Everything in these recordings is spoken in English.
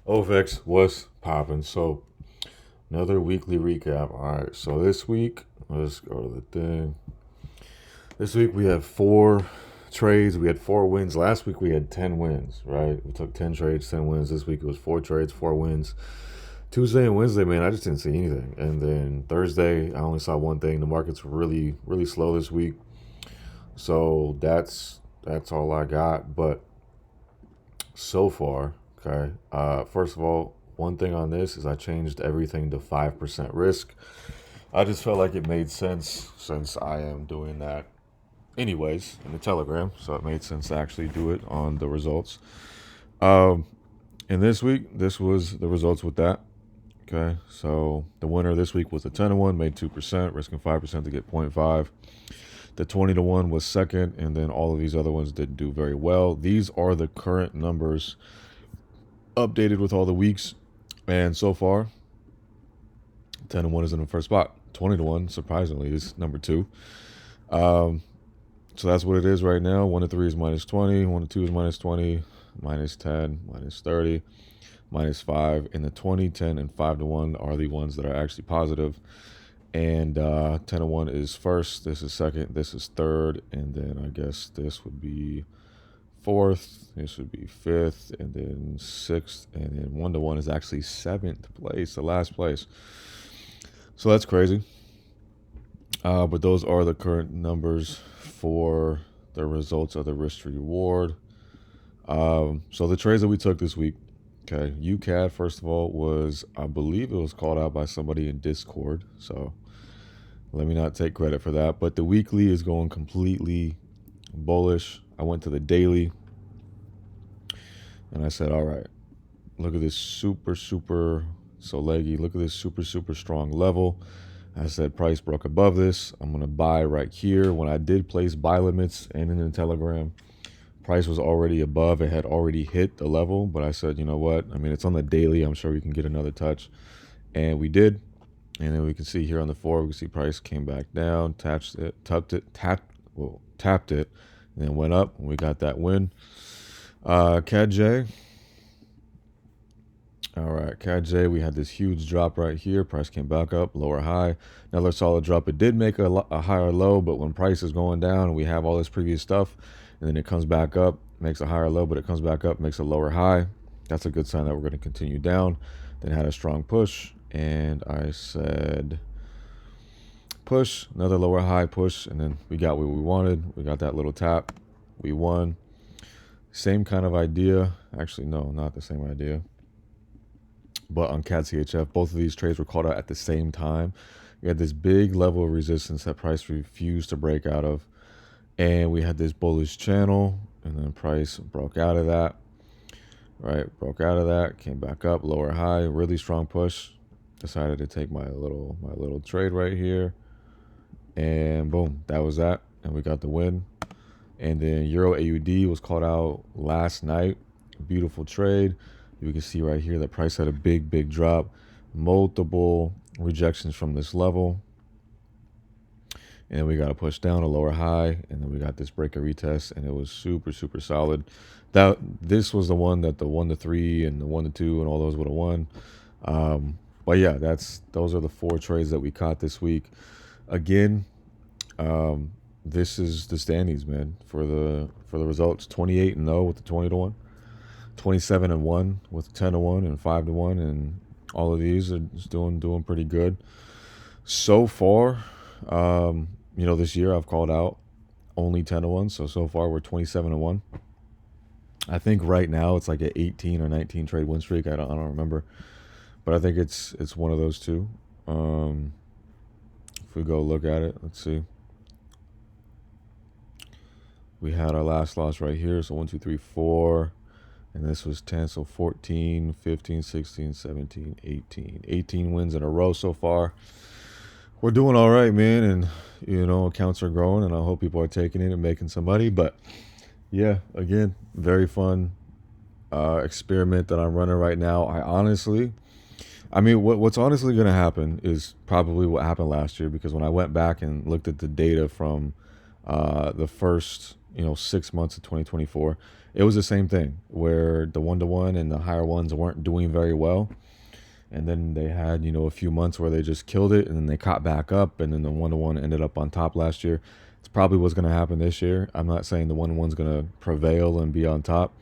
OVEX was popping. So another weekly recap. All right. So this week, let's go to the thing. This week we have four trades. We had four wins. Last week we had 10 wins. Right. We took 10 trades, 10 wins. This week it was four trades, 4 wins. Tuesday and Wednesday, man, I just didn't see anything. And then Thursday, I only saw one thing. The market's really, really slow this week. So that's all I got. But so far, okay. First of all, one thing on this is I changed everything to 5% risk. I just felt like it made sense since I am doing that anyways in the Telegram, so it made sense to actually do it on the results. Um, and this week, this was the results with that. Okay, so the winner this week was the 10-1, made 2%, risking 5% to get point 0.5. The 20-1 was second, and then all of these other ones didn't do very well. These are the current numbers updated with all the weeks. And so far, 10-1 is in the first spot. 20-1, surprisingly, is number two. Um, so that's what it is right now. 1-3 is minus 20. 1-2 is minus 20. Minus 10. Minus 30. Minus 5. And the 20, 10, and 5-1 are the ones that are actually positive. And 10-1 is first. This is second. This is third. And then I guess this would be fourth. This would be fifth, and then sixth, and then 1-1 is actually seventh place, the last place. So that's crazy. But those are the current numbers for the results of the risk to reward. So the trades that we took this week, okay, UCAD first of all was, I believe it was called out by somebody in Discord. So let me not take credit for that. But the weekly is going completely bullish. I went to the daily and I said, all right, look at this super, so leggy. Look at this super, strong level. I said price broke above this. I'm going to buy right here. When I did place buy limits and in the Telegram, price was already above. It had already hit the level. But I said, you know what? I mean, it's on the daily. I'm sure we can get another touch. And we did. And then we can see here on the 4, we can see price came back down, tapped it, and then went up. And we got that win. CAD-J. All right, CAD-J, we had this huge drop right here. Price came back up, lower high. Another solid drop. It did make a higher low, but when price is going down and we have all this previous stuff, and then it comes back up, makes a higher low, but it comes back up, makes a lower high. That's a good sign that we're going to continue down. Then had a strong push, and I said push, another lower high push, and then we got what we wanted. We got that little tap. We won. Same kind of idea. Actually, no, not the same idea. But on CAD CHF, both of these trades were called out at the same time. We had this big level of resistance that price refused to break out of. And we had this bullish channel, and then price broke out of that. Right, broke out of that, came back up, lower high, really strong push. Decided to take my little trade right here. And boom, that was that. And we got the win. And then Euro AUD was called out last night. Beautiful trade. You can see right here that price had a big drop. Multiple rejections from this level. And then we got to push down a lower high. And then we got this breaker retest. And it was super solid. This was the one that the 1-3 and the 1-2 and all those would have won. But yeah, those are the 4 trades that we caught this week. Again, this is the standings, man, for the results. 28-0 with the 20-1, 27-1 with 10-1 and 5-1, and all of these are just doing pretty good so far. This year I've called out only 10-1, so far we're 27-1. I think right now it's like an 18 or 19 trade win streak. I don't remember, but I think it's one of those two. If we go look at it, let's see. We had our last loss right here. So 1, 2, 3, 4. And this was 10. So 14, 15, 16, 17, 18. 18 wins in a row so far. We're doing all right, man. And, accounts are growing. And I hope people are taking it and making some money. But, yeah, again, very fun experiment that I'm running right now. What's honestly going to happen is probably what happened last year. Because when I went back and looked at the data from the first 6 months of 2024, it was the same thing where the 1-to-1 and the higher ones weren't doing very well. And then they had, a few months where they just killed it and then they caught back up. And then the 1-to-1 ended up on top last year. It's probably what's going to happen this year. I'm not saying the 1-to-1's going to prevail and be on top,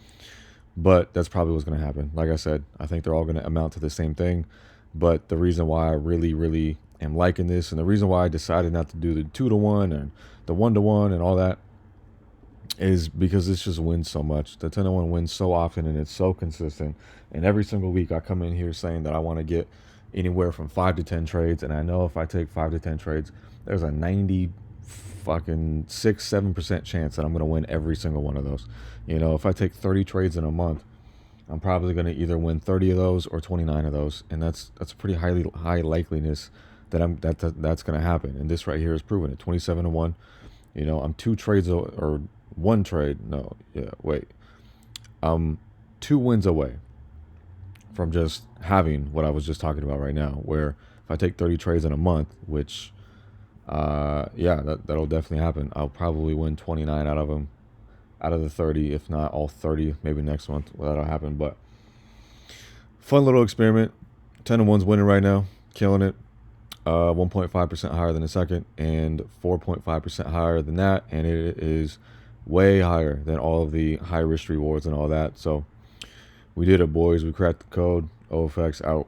but that's probably what's going to happen. Like I said, I think they're all going to amount to the same thing. But the reason why I really, really am liking this, and the reason why I decided not to do the 2-to-1 and the 1-to-1 and all that, is because this just wins so much. The 10-to-1 wins so often and it's so consistent. And every single week I come in here saying that I want to get anywhere from 5 to 10 trades. And I know if I take 5 to 10 trades, there's a 7% chance that I'm going to win every single one of those. If I take 30 trades in a month, I'm probably going to either win 30 of those or 29 of those. And that's a pretty high likeliness that's going to happen. And this right here is proven it. 27-1. I'm 2 trades or 1 trade. No, yeah, wait. 2 wins away from just having what I was just talking about right now, where if I take 30 trades in a month, which, that'll definitely happen. I'll probably win 29 out of them, out of the 30, if not all 30, maybe next month. Well, that'll happen, but fun little experiment. 10-to-1's winning right now, killing it. 1.5% higher than the second and 4.5% higher than that. And it is way higher than all of the high risk rewards and all that. So we did it, boys. We cracked the code. OFX out.